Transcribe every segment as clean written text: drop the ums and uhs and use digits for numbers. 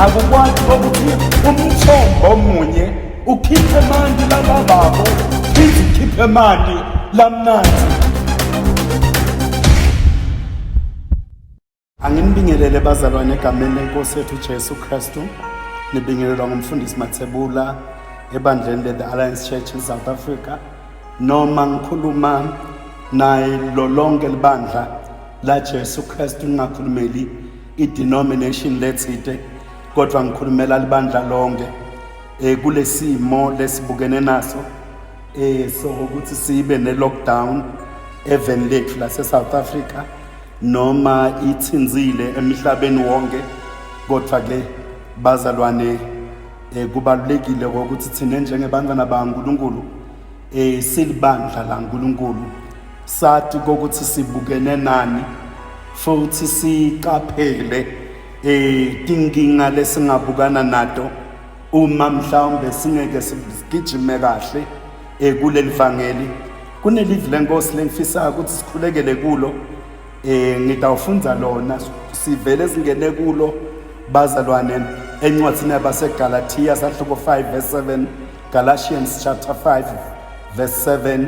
akukwazi ukuthi umthombo omunye ukhiphe manje labababo phinde ukhiphe manje lamnanzi. Anginibingelele bazalwane egameni lenkosi yethu Jesu Kristu. Nibingelelwa ngumfundisi Mathebula ebandleni le-The Alliance Church in South Africa. Noma ngikhuluma naye lo lonke libandla la Jesu Kristu, ngingakhulumeli i-denomination lethide kodwa ngikhulumela libandla lonke kulesimo lesibukene naso so ukuthi sibe ne-lockdown even lethu lase South Africa noma ithinzile emhlabeni wonke. Kodwa ke bazalwane kubalulekile ukuthi thina njengebantwana bakaNkulunkulu silibandla laNkulunkulu sathi ukuthi sibukene nani futhi siqaphele tinkinga lesingabukana nato uma mhlawumbe singeke sigijime kahle kuleli vangeli. Kunelivi lenkosi lengifisa ukuthi sikhulekele kulo, ngitawufunza lona sivele singene kulo bazalwane encwadini yabaseGalatia sahluko 5 verse 7, Galatians chapter 5 verse 7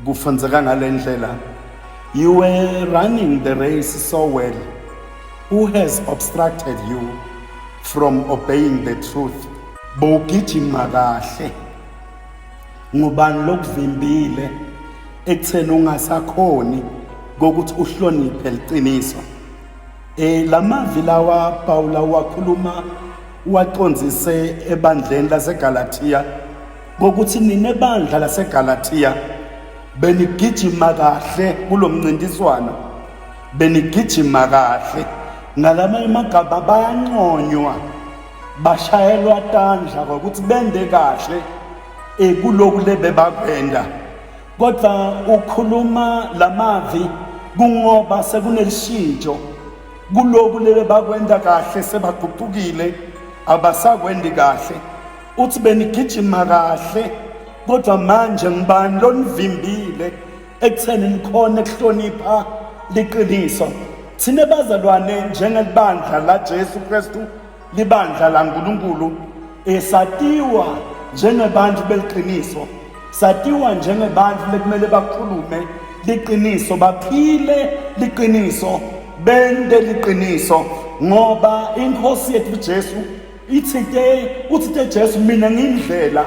kufunzeka ngalendlela. You were running the race so well. Who has obstructed you from obeying the truth? Bowugijima kahle, ngubani lokuvimbile ekutheni ungasakhoni kokuthi uhloniphe liqiniso? Lamavi lawa Paula wakhuluma waqonzise ebandleni laseGalatia kokuthi ninebandla laseGalatia benigijima kahle kulomncintiswano, benigijima kahle ngalama emagaba bayanconywa bashayelwa tandla ukuthi bende kahle kuloku lebe bakwenda. Kodwa ukhuluma lamavi kungoba sekunelishintsho kuloku lebe bakwenda kahle, sebaguqukile abasakwendi kahle. Uthi benigijima kahle kodwa manje ngibani lonivimbile ekutheni nikhona ukuhlonipha liqiniso? Thina bazalwane njengelibandla la Jesu Kristu, libandla laNkulunkulu, esatiwa njengebantu beliqiniso, satiwa njengebantu lekumele bakhulume liqiniso, baphile liqiniso, bende liqiniso. Ngoba inkosi yethu Jesu uthi Jesu mina ngindlela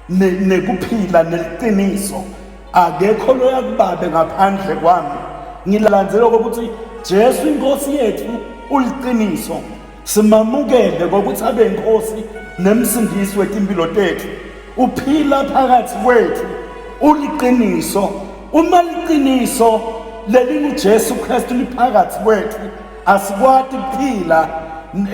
nekuphila neliqiniso, akekho loya kubabe ngaphandle kwami. Ngilandzela ukuthi Jesu inkosi yethu uliqiniso, simamukele ngokuthi abe inkosi nemsindisi wetimpilo tethu, uphila phakathi kwethu, uliqiniso. Uma liqiniso lelinguJesu Kristu liphakathi kwethu, asikwati kuphila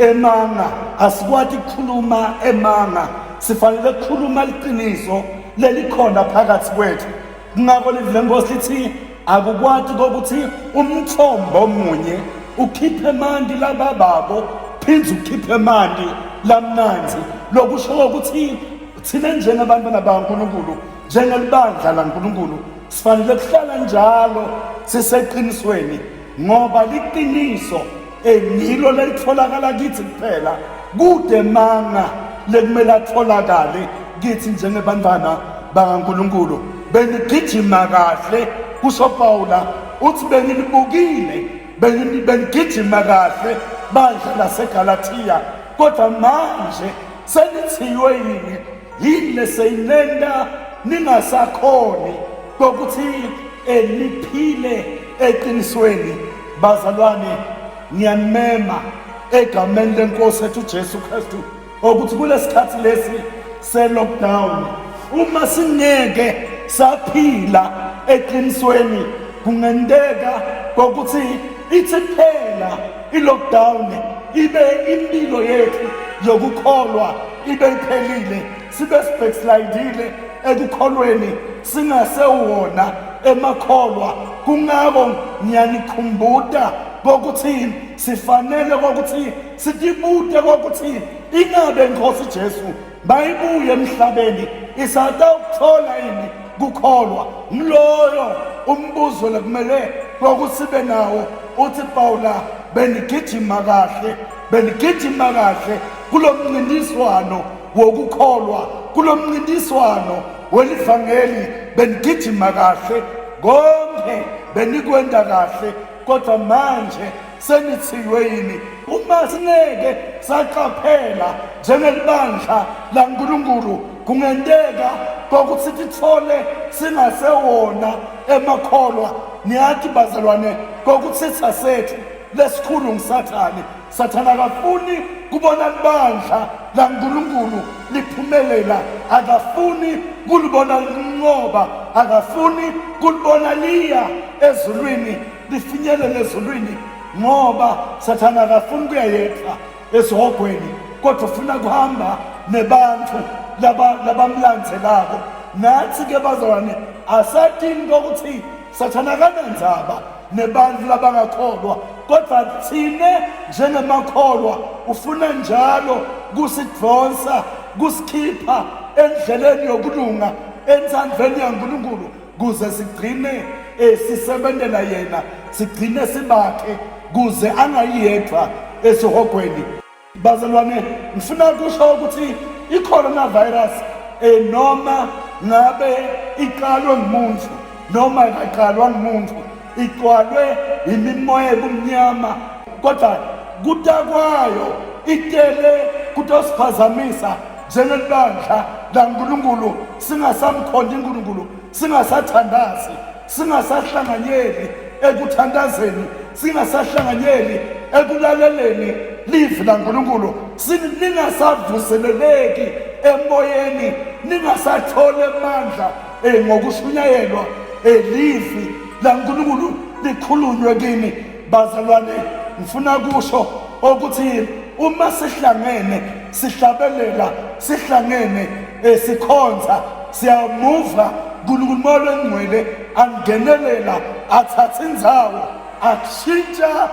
emanga, asikwati kukhuluma emanga, sifanele ukukhuluma liqiniso lelikhona phakathi kwethu. Ngakho lenkosi lithi akukwati ukuthi umthombo omunye ukhiphe mandi labababo phinde ukhiphe mandi lamnanzi. Lokusho ukuthi thina njengebantwana bakaNkulunkulu, njengelibandla laNkulunkulu, sifanele kuhlala njalo siseqinisweni, ngoba liqiniso nilo lelitholakala kithi kuphela, kude manga lekumele atholakale kithi njengebantwana bakaNkulunkulu. Benigijima kahle, kusho Paula uthi benilibukile, benigijima kahle bandla laseGalatia, kodwa manje selithiwe yini leseyinenda ningasakhoni kokuthi liphile eqinisweni. Bazalwane, ngiyanimema egameni lenkosi yethu Jesu Kristu ukuthi kulesikhathi lesi se-lockdown, uma singeke saphila eqinisweni, kungendeka kokuthi ithi phela i-lockdown ibe impilo yethu yokukholwa ibe iphelile, sibe sibackslidile ekukholweni, singasewona emakholwa. Kungako ngiyanikhumbuta kokuthi sifanele kokuthi sitibute kokuthi ingabe inkosi Jesu bayibuye emhlabeni isatawuthola yini kukholwa. Mloyo umbuzo lekumele kokuthi sibe nawo uthi Paula benigijima kahle benigijima kahle kulomncintiswano wokukholwa, kulomncintiswano welivangeli benigijima kahle, konke benikwenda kahle, kodwa manje senithiwe yini? Uma singeke saqaphela njengelibandla laNkulunkulu, kungenteka kokuthi sithole singasewona emakholwa. Niyathi bazalwane, kokuthi sethu lesikhulu ngisathane. Sathane akafuni kubona libandla laNkulunkulu liphumelela, akafuni kulibona linqoba, akafuni kulibona liya ezulwini, lifinyelele ezulwini, ngoba Sathane akafuni kuyayeqa esihogweni, kodwa ufuna kuhamba nebantu labamlandzelako. Nathi-ke bazalwane, asadingi kokuthi Sathane akanandzaba nebantu labangakholwa, kodwa thine njengemakholwa ufuna njalo kusidvonsa, kusikhipha endleleni yokulunga, entsandvweni yaNkulunkulu, kuze sigcine sisebentela yena, sigcine sibakhe kuze angayedwa esihogweni. Bazalwane, ngifuna kusho ukuthi i-coronavirus noma ngabe iqalwe ngumuntu noma iqalwa ngumuntu, iqalwe imimoya ebumnyama, kodwa kutakwayo itele kutosiphazamisa njengelibandla laNkulunkulu, singasamkhondi uNkulunkulu, singasathandazi, singasahlanganyeli ekuthandazeni, singasahlanganyeli ekulaleleni livi laNkulunkulu, ningasavuseleleki emoyeni, ningasathole amandla ngokushunyayelwa livi laNkulunkulu likhulunywe kini. Bazalwane, ngifuna kusho ukuthi uma sihlangene, sihlabelela, sihlangene, sikhonza, siyamuva uNkulunkulu Moya Oyingcwele angenelela, athatha indzawo, ashintsha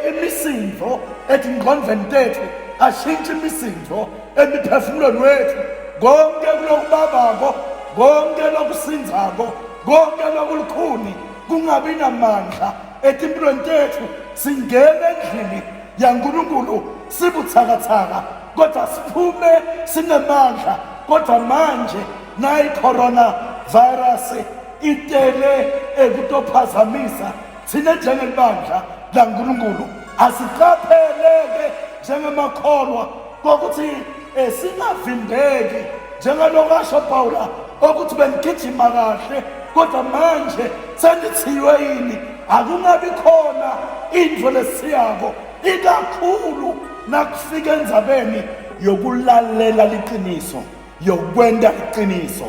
imisindo etingqondweni tethu, ashintsha imisindo emiphefumulweni wethu. Konke kulokubabako, konke lokusinzako, konke lokulukhuni kungabi namandla etimpilweni tethu. Singene endlini yaNkulunkulu sibuthakathaka, kodwa siphume sinemandla. Kodwa manje nayi corona virus itele ekutophazamisa thina njengelibandla laNkulunkulu. Asiqapheleke njengemakholwa kokuthi singavimbeki njengalokho asho Pawula ukuthi benigijima kahle, kodwa manje senithiwe yini? Akungabi khona indvo lesiyako, ikakhulu nakufika endzabeni yokulalela liqiniso, yokwenda liqiniso,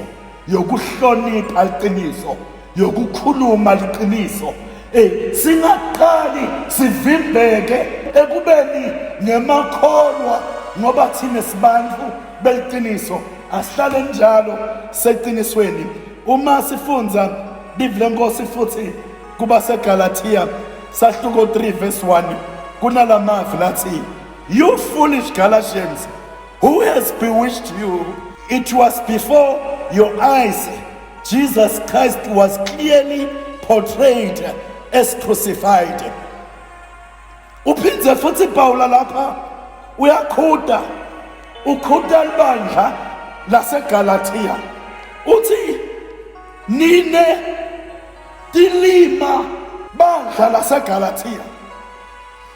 yokuhlonipha liqiniso, yokukhuluma liqiniso. Singaqali sivimbeke ekubeni ngemakholwa, ngoba thina sibantu beliqiniso, asihlale njalo seqinisweni. Uma sifunza livi leNkosi futhi kuba seGalatia sahluko 3 verse 1, kunalamavi lathi, you foolish Galatians, who has bewitched you? It was before your eyes Jesus Christ was clearly portrayed as crucified. Uphindze futhi Pawula lapha uyakhuda, ukhuda libandla laseGalatia, uthi nine tilima bandla laseGalatia,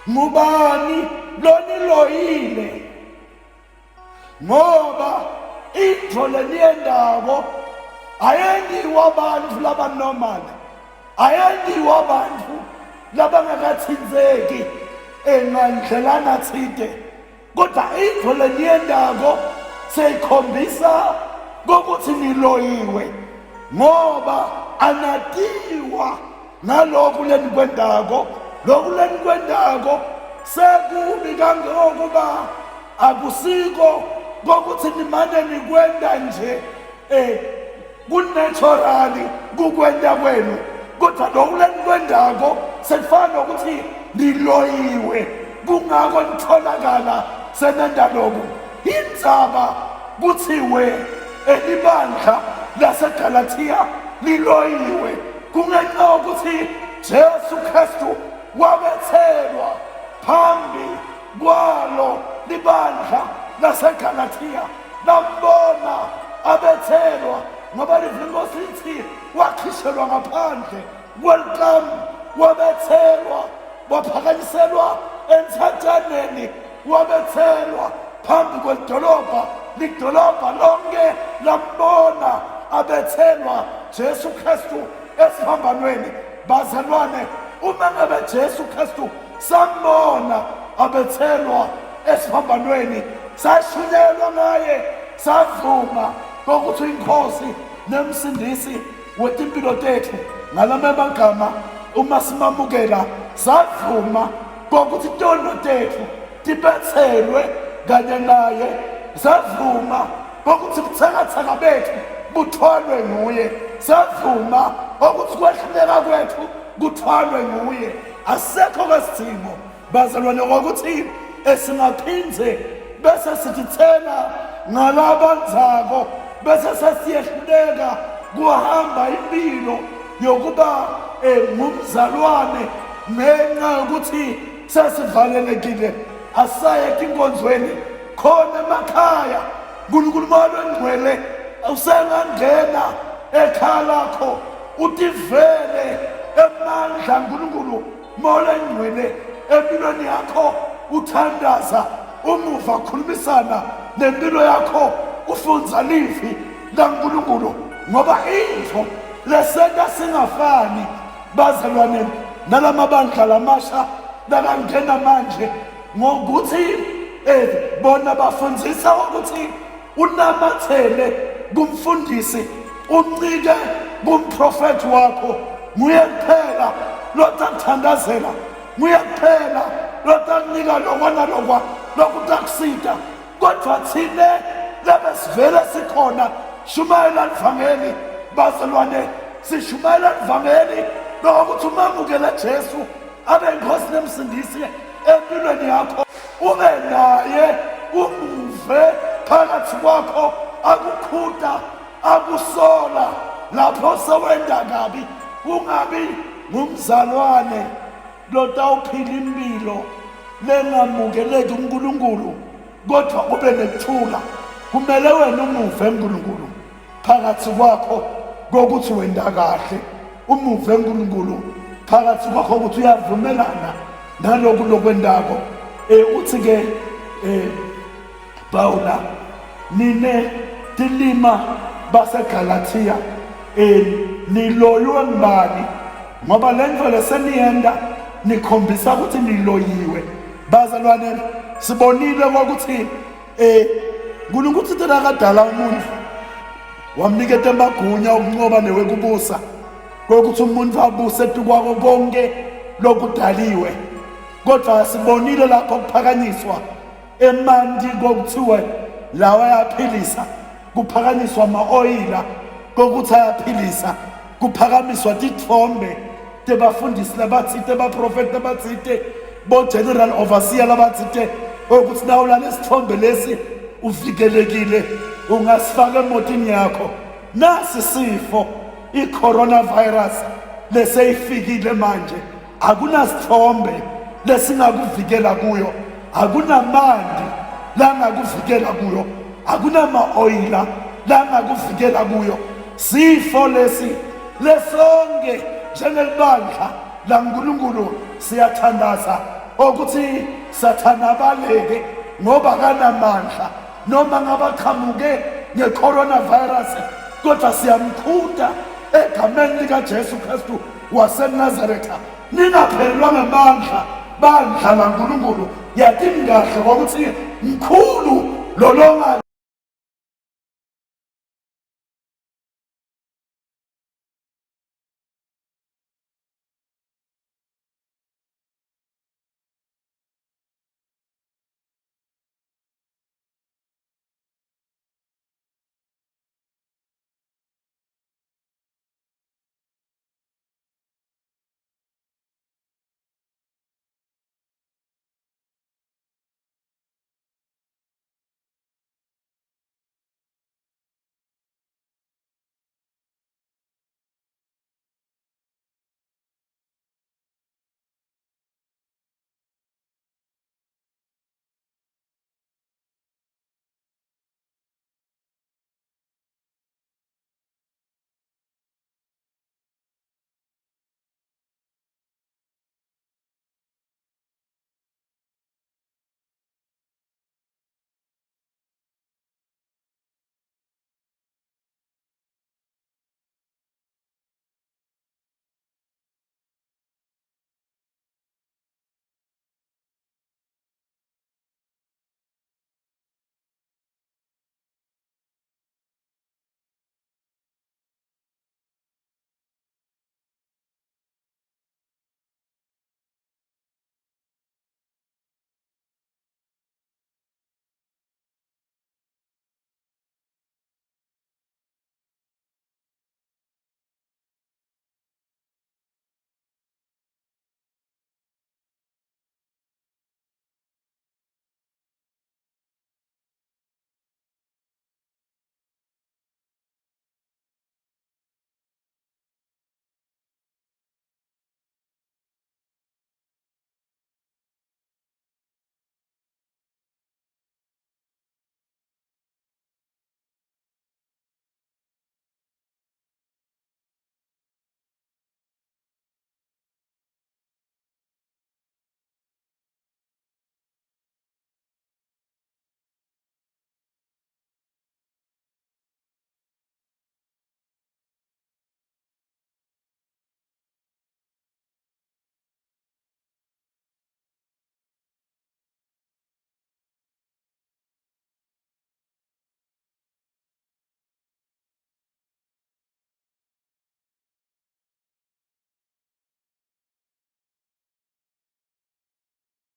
ngubani loniloyile? Ngoba intfo leniyendako ayendiwa abantu labanormal, ayendiwa abantu labangakathinzeki ngandlelana thide, kodwa intfo leniyendako seyikhombisa kokuthi niloyiwe, ngoba anatiwa naloku lenikwendako. Loku lenikwendako sekubi kangokuba akusiko kokuthi nimane nikwenda nje kunaturali kukwenda kwenu, kodwa loku lenikwendako sekufana nokuthi niloyiwe, kungako nitholakala senenda loku. Indzaba kuthiwe libandla laseGalatia liloyiwe, kungenxa ukuthi Jesu Kristu wabethelwa phambi kwalo libandla laseGalatia lambona abethelwa ngoba livimbosi lithi wakhishelwa ngaphandle. Welcome, wabethelwa, waphakanyiselwa enthathaneni, wabethelwa phambi kwedolobha, lidolobha lonke lambona abethelwa Jesu Kristu esiphambanweni. Bazalwane, uma ngabe Jesu Kristu sambona abethelwa esiphambanweni, sashunyelwa ngaye, savuma kokuthi inkosi nemsindisi wetimpilo tethu ngalama magama uma simamukela, savuma kokuthi intondo tethu tibethelwe kanye naye, savuma kokuthi ubuthakathaka bethu buthwalwe nguye, savuma ukuthi kwehluleka kwethu kuthwalwe nguye. Asekho kwesidingo bazalwane kokuthi esingaphindze bese sithithela ngalabanzako, bese sesiyehluleka kuhamba impilo yokuba ngumzalwane ngenxa yokuthi sesivalelekile, asayeke inkonzweni khona emakhaya. uNkulunkulu Moya Ngcwele usengangena ekhaya lakho, utivele emandla uNkulunkulu Moya Ngcwele empilweni yakho, uthandaza umuva, khulumisana nempilo yakho, ufunza livi laNkulunkulu, ngoba into lesenta singafani bazalwane nalamabandla lamasha lakangena manje, ngokuthi bona bafundisa ukuthi unamathele kumfundisi, uncike kumprofethi wakho. Nguye kuphela lotakuthandazela, nguye kuphela lotakunika lokwana lokwa lokutakusida. Kodwa thine lebe sivele sikhona shumayela livangeli bazalwane, sishumayela livangeli lokuthi umamukele Jesu abe inkosi nemsindisi empilweni yakho, ube naye, umuve phakathi kwakho, akukhuda, akusola lapho sewenda kabi. Ungabi ngumzalwane lotawuphila impilo lengamukeleki uNkulunkulu, kodwa kube nekuthula. Kumele wena umuve uNkulunkulu phakathi kwakho kokuthi wenda kahle, umuve uNkulunkulu phakathi kwakho ukuthi uyavumelana naloku lokwendako. Uthi ke Paula, nine tilima baseGalatia niloyiwe ngibani? Ngoba le nto leseniyenda nikhombisa ukuthi niloyiwe. Bazalwane, sibonile ukuthi uNkulunkulu uthi tena kadala umuntu wamniketa amagunya okunqoba newekubusa, kokuthi umuntu abuse etukwako konke lokudaliwe. Kodwa sibonile lapho kuphakanyiswa emanti kokuthiwe lawa ayaphilisa, kuphakanyiswa ama-oyila kokuthi ayaphilisa, kuphakamiswa tithombe tebafundisi labathite, baprofeti labathite, bo-general overseer labathite, ukuthi nawo lalesithombe lesi uvikelekile, ungasifaka emotini yakho. Nasi sifo i-coronavirus leseyifikile manje, akunasithombe lesingakuvikela kuyo, akunamanti langakuvikela kuyo, akunama-oyila langakuvikela kuyo. Sifo lesi lesonke njengelibandla laNkulunkulu siyathandaza ukuthi Sathana abaleke ngoba kanamandla, noma ngabaqhamuke nge-coronavirus, kodwa siyamkhuda egameni likaJesu Kristu waseNazaretha. Ningaphelelwa ngamandla bandla laNkulunkulu, yathi ngahle ngokuthi mkhulu lolonga